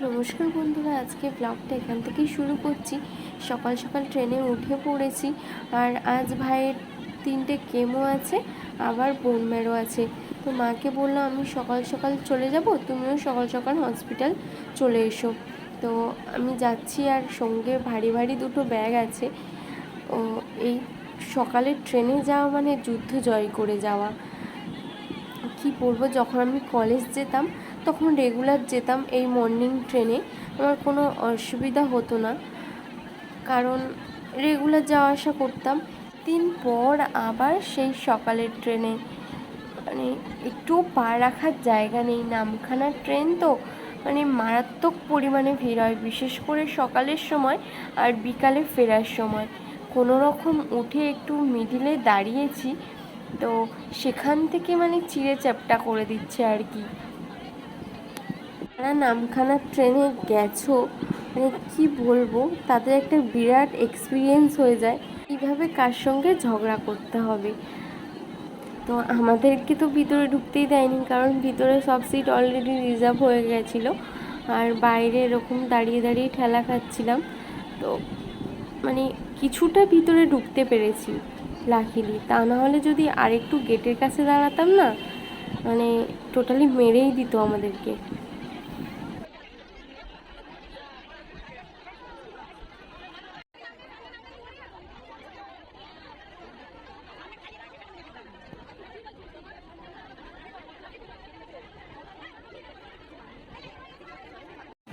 নমস্কার বন্ধুরা, আজকে ব্লগটা এখান থেকেই শুরু করছি। সকাল সকাল ট্রেনে উঠে পড়েছি। আর আজ ভাইয়ের 3টে কেমো আছে, আবার বোন মেরো আছে। তো মাকে বললাম আমি সকাল সকাল চলে যাব, তুমিও সকাল সকাল হসপিটাল চলে এসো। তো আমি যাচ্ছি, আর সঙ্গে ভারী ভারী 2টো ব্যাগ আছে। ও এই সকালের ট্রেনে যাওয়া মানে যুদ্ধ জয় করে যাওয়া। কি বলবো, যখন আমি কলেজ যেতাম তখন রেগুলার যেতাম এই মর্নিং ট্রেনে। আমার কোনো অসুবিধা হতো না, কারণ রেগুলার যাওয়া আসা করতাম। দিন পর আবার সেই সকালের ট্রেনে, মানে একটু পা রাখার জায়গা নেই। নামখানার ট্রেন তো মানে মারাত্মক পরিমাণে ভিড় হয়, বিশেষ করে সকালের সময় আর বিকালে ফেরার সময়। কোনো রকম উঠে একটু মিডিলে দাঁড়িয়েছি, তো সেখান থেকে মানে চিড়ে চ্যাপ্টা করে দিচ্ছে আর কি। যারা নামখানার ট্রেনে গেছো, মানে কী বলবো, তাদের একটা বিরাট এক্সপিরিয়েন্স হয়ে যায় কীভাবে কার সঙ্গে ঝগড়া করতে হবে। তো আমাদেরকে তো ভিতরে ঢুকতেই দেয়নি, কারণ ভিতরে সব সিট অলরেডি রিজার্ভ হয়ে গেছিলো। আর বাইরে এরকম দাঁড়িয়ে দাঁড়িয়ে ঠেলা খাচ্ছিলাম। তো মানে কিছুটা ভিতরে ঢুকতে পেরেছি লাকিলি, তা না হলে যদি আরেকটু গেটের কাছে দাঁড়াতাম না, মানে টোটালি মেরেই দিত আমাদেরকে।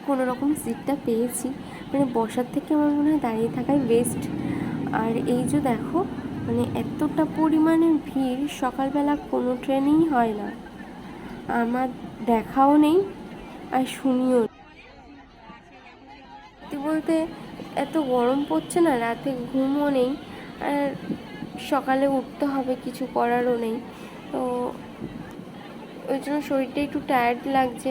কোনো রকম সিটটা পেয়েছি, মানে বসার থেকে আমার মনে হয় দাঁড়িয়ে থাকাই বেস্ট। আর এই যে দেখো, মানে এতটা পরিমাণে ভিড় সকালবেলা কোনো ট্রেনেই হয় না। আমার দেখাও নেই আর শুনিও। সত্যি বলতে এত গরম পড়ছে না, রাতে ঘুমও নেই, আর সকালে উঠতে হবে, কিছু করারও নেই। তো ওই জন্য শরীরটা একটু টায়ার্ড লাগছে,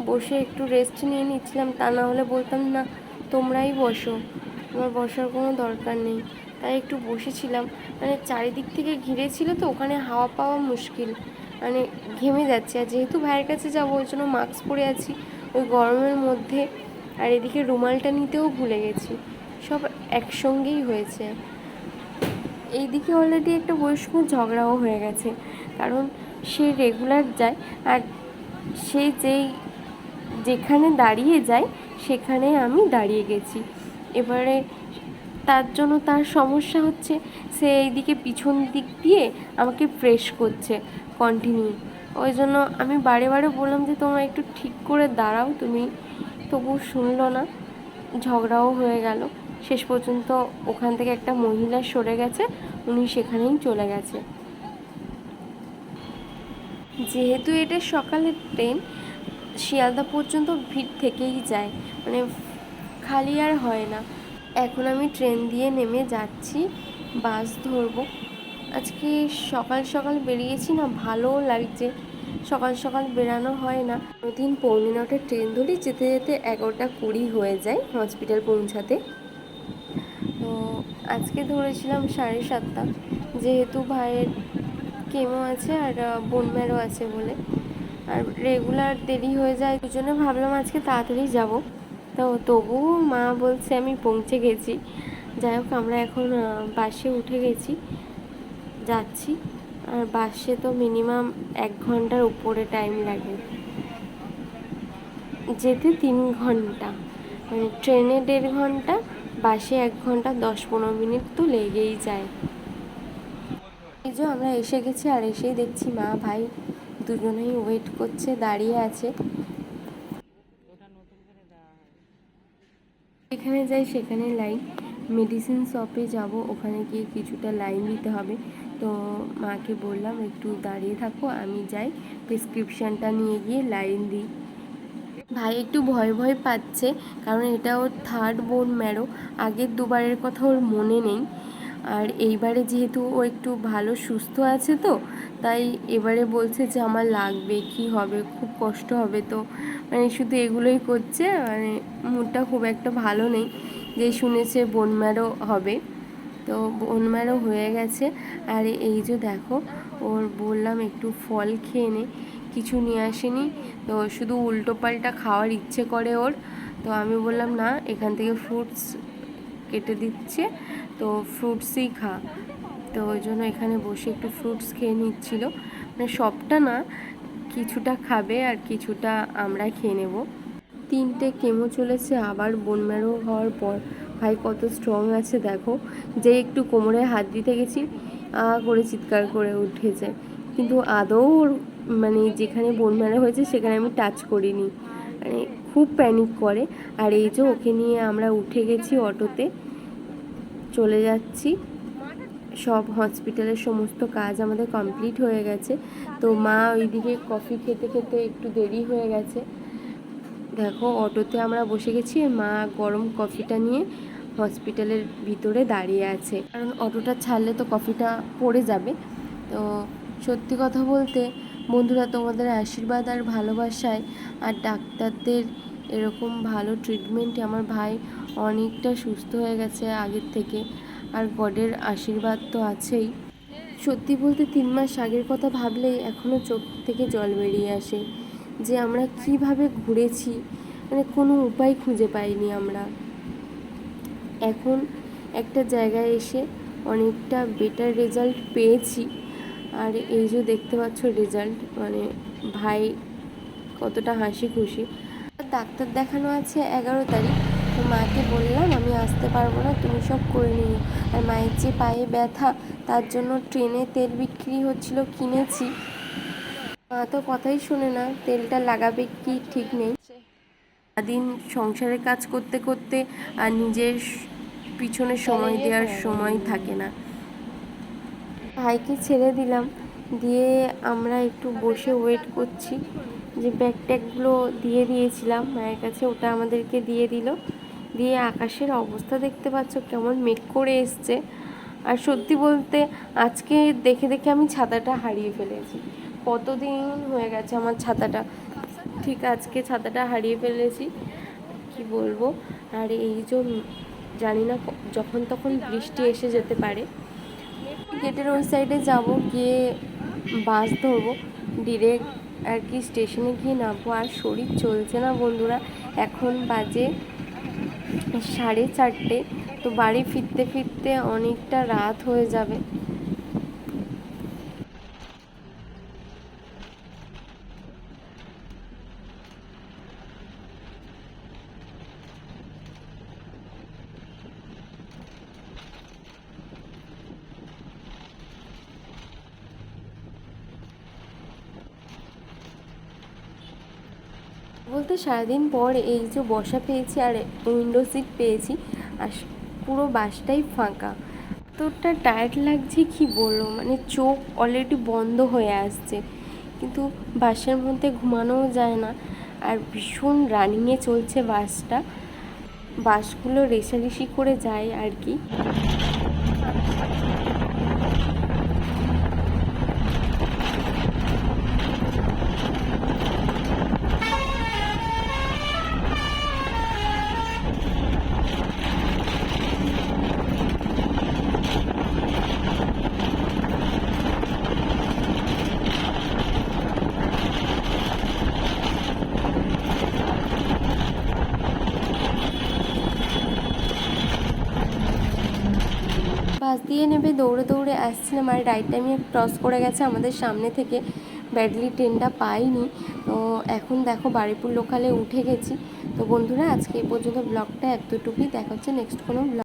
বসে একটু রেস্ট নিয়ে নিচ্ছিলাম। তা না হলে বলতাম না তোমরাই বসো, আমার বসার কোনো দরকার নেই। তাই একটু বসেছিলাম, মানে চারিদিক থেকে ঘিরে ছিল তো, ওখানে হাওয়া পাওয়া মুশকিল, মানে ঘেমে যাচ্ছে। আর যেহেতু ভাইয়ের কাছে যাবো, ওই জন্য মাস্ক পরে আছি ওই গরমের মধ্যে। আর এদিকে রুমালটা নিতেও ভুলে গেছি, সব একসঙ্গেই হয়েছে। এইদিকে অলরেডি একটা বয়স্ক ঝগড়াও হয়ে গেছে, কারণ সে রেগুলার যায়, আর সে যেখানে দাঁড়িয়ে যায় সেখানে আমি দাঁড়িয়ে গেছি। এবারে তার জন্য তার সমস্যা হচ্ছে, সে এইদিকে পিছন দিক দিয়ে আমাকে প্রেস করছে কন্টিনিউ। ওই জন্য আমি বারে বারে বললাম যে তোমরা একটু ঠিক করে দাঁড়াও তুমি, তবু শুনলো না। ঝগড়াও হয়ে গেল। শেষ পর্যন্ত ওখান থেকে একটা মহিলা সরে গেছে, উনি সেখানেই চলে গেছে। যেহেতু এটা সকালের ট্রেন, শিয়ালদা পর্যন্ত ভিড় থেকেই যায়, মানে খালি আর হয় না। এখন আমি ট্রেন দিয়ে নেমে যাচ্ছি, বাস ধরবো। আজকে সকাল সকাল বেরিয়েছি না, ভালোও লাগছে। সকাল সকাল বেরানো হয় না। প্রতিদিন 9:45 ট্রেন ধরি, যেতে যেতে 11:20 হয়ে যায় হসপিটাল পৌঁছাতে। তো আজকে ধরেছিলাম 7:30, যেহেতু ভাইয়ের কেমো আছে আর বোন মেরো আছে বলে। আর রেগুলার দেরি হয়ে যায়, ওই জন্য ভাবলাম আজকে তাড়াতাড়ি যাব। তো তবুও মা বলছে আমি পৌঁছে গেছি। যাই হোক, আমরা এখন বাসে উঠে গেছি, যাচ্ছি। আর বাসে তো মিনিমাম 1 ঘন্টার উপরে টাইম লাগে, যেতে 3 ঘন্টা, মানে ট্রেনে 1.5 ঘন্টা, বাসে 1 ঘন্টা 10-15 মিনিট তো লেগেই যায়। এই যে আমরা এসে গেছি, আর এসেই দেখছি মা ভাই দুজনেই ওয়েট করছে, দাঁড়িয়ে আছে। এখানে যাই সেখানে লাইন, মেডিসিন শপে যাব, ওখানে গিয়ে কিছুটা লাইন দিতে হবে। তো মাকে বললাম একটু দাঁড়িয়ে থাকো, আমি যাই প্রেসক্রিপশানটা নিয়ে গিয়ে লাইন দিই। ভাই একটু ভয় ভয় পাচ্ছে, কারণ এটা ওর 3rd বোন ম্যারো। আগের 2বারের কথা ওর মনে নেই, আর এইবারে যেহেতু ও একটু ভালো সুস্থ আছে, তো তাই এবারে বলছে যে আমার লাগবে, কি হবে, খুব কষ্ট হবে। তো মানে শুধু এগুলোই করছে, মানে মুডটা খুব একটা ভালো নেই, যে শুনেছে বোন ম্যারো হবে। তো বোন ম্যারো হয়ে গেছে। আর এই যে দেখো, ওর বললাম একটু ফল খেয়ে নে, কিছু নিয়ে আসেনি, তো শুধু উল্টো পাল্টা খাওয়ার ইচ্ছে করে ওর। তো আমি বললাম না, এখান থেকে ফ্রুটস কেটে দিচ্ছে, তো ফ্রুটসই খা। তো ওই জন্য এখানে বসে একটু ফ্রুটস খেয়ে নিচ্ছিল, মানে সবটা না, কিছুটা খাবে আর কিছুটা আমরা খেয়ে নেব। 3টে কেমো চলেছে, আবার বোন ম্যারো হওয়ার পর ভাই কত স্ট্রং আছে দেখো। যে একটু কোমরে হাত দিতে গেছি করে চিৎকার করে উঠেছে, কিন্তু আদৌ ওর মানে যেখানে বোন ম্যারো হয়েছে সেখানে আমি টাচ করিনি, মানে খুব প্যানিক করে। আর এই যে ওকে নিয়ে আমরা উঠে গেছি অটোতে, চলে যাচ্ছি। সব হসপিটালের সমস্ত কাজ আমাদের কমপ্লিট হয়ে গেছে। তো মা ওইদিকে কফি খেতে খেতে একটু দেরি হয়ে গেছে। দেখো অটোতে আমরা বসে গেছি, মা গরম কফিটা নিয়ে হসপিটালের ভিতরে দাঁড়িয়ে আছে, কারণ অটোটা ছাড়লে তো কফিটা পড়ে যাবে। তো সত্যি কথা বলতে বন্ধুরা, তোমাদের আশীর্বাদ আর ভালোবাসায় আর ডাক্তারদের এরকম ভালো ট্রিটমেন্টে আমার ভাই অনেকটা সুস্থ হয়ে গেছে আগের থেকে, আর গডের আশীর্বাদ তো আছেই। সত্যি বলতে 3 মাস আগের কথা ভাবলেই এখনও চোখ থেকে জল বেরিয়ে আসে, যে আমরা কিভাবে ঘুরেছি, মানে কোনো উপায় খুঁজে পাইনি আমরা। এখন একটা জায়গায় এসে অনেকটা বেটার রেজাল্ট পেয়েছি। আর এই যে দেখতে পাচ্ছ রেজাল্ট, মানে ভাই কতটা হাসি খুশি। ডাক্তার দেখানো আছে 11 তারিখ। তো মাকে বললাম আমি আসতে পারবো না, তুমি সব করে নিও। আর মায়ের যে পায়ে ব্যথা, তার জন্য ট্রেনে তেল বিক্রি হচ্ছিল, কিনেছি। মা তো কথাই শোনে না, তেলটা লাগাবে কি ঠিক নেই। সারাদিন সংসারের কাজ করতে করতে আর নিজের পিছনে সময় দেওয়ার সময় থাকে না। ভাইকে ছেড়ে দিলাম, দিয়ে আমরা একটু বসে ওয়েট করছি। যে ব্যাগ ট্যাগগুলো দিয়ে দিয়েছিলাম মায়ের কাছে, ওটা আমাদেরকে দিয়ে দিল। দিয়ে আকাশের অবস্থা দেখতে পাচ্ছ কেমন মেঘ করে এসছে। আর সত্যি বলতে আজকে দেখে দেখে আমি ছাতাটা হারিয়ে ফেলেছি। কতদিন হয়ে গেছে আমার ছাতাটা, ঠিক আজকে ছাতাটা হারিয়ে ফেলেছি, কি বলবো। আর এই যে জানি না যখন তখন বৃষ্টি এসে যেতে পারে। গেটের ওই সাইডে যাব, গিয়ে বাস ধরবো ডিরেক্ট আর কি স্টেশনে গিয়ে নামবো। আর শরীর চলছে না বন্ধুরা, এখন বাজে 4:30। তো বাড়ি ফিরতে ফিরতে অনেকটা রাত হয়ে যাবে। বলতে সারাদিন পর এই যে বসা পেয়েছি আর উইন্ডো সিট পেয়েছি, আর পুরো বাসটাই ফাঁকা। এতটা টায়ার্ড লাগছে কি বলবো, মানে চোখ অলরেডি বন্ধ হয়ে আসছে, কিন্তু বাসের মধ্যে ঘুমানোও যায় না। আর ভীষণ রানিংয়ে চলছে বাসটা, বাসগুলো রেষারেষি করে যায় আর কি। বাস দিয়ে নেবে দৌড়ে দৌড়ে আসছিলাম, আর রাইট টাইমে ক্রস করে গেছে আমাদের সামনে থেকে, ব্যাডলি ট্রেনটা পাইনি। তো এখন দেখো বারুইপুর লোকালে উঠে গেছি। তো বন্ধুরা আজকে এই পর্যন্ত ব্লগটা এতটুকুই, দেখা হচ্ছে নেক্সট কোনো ব্লগ।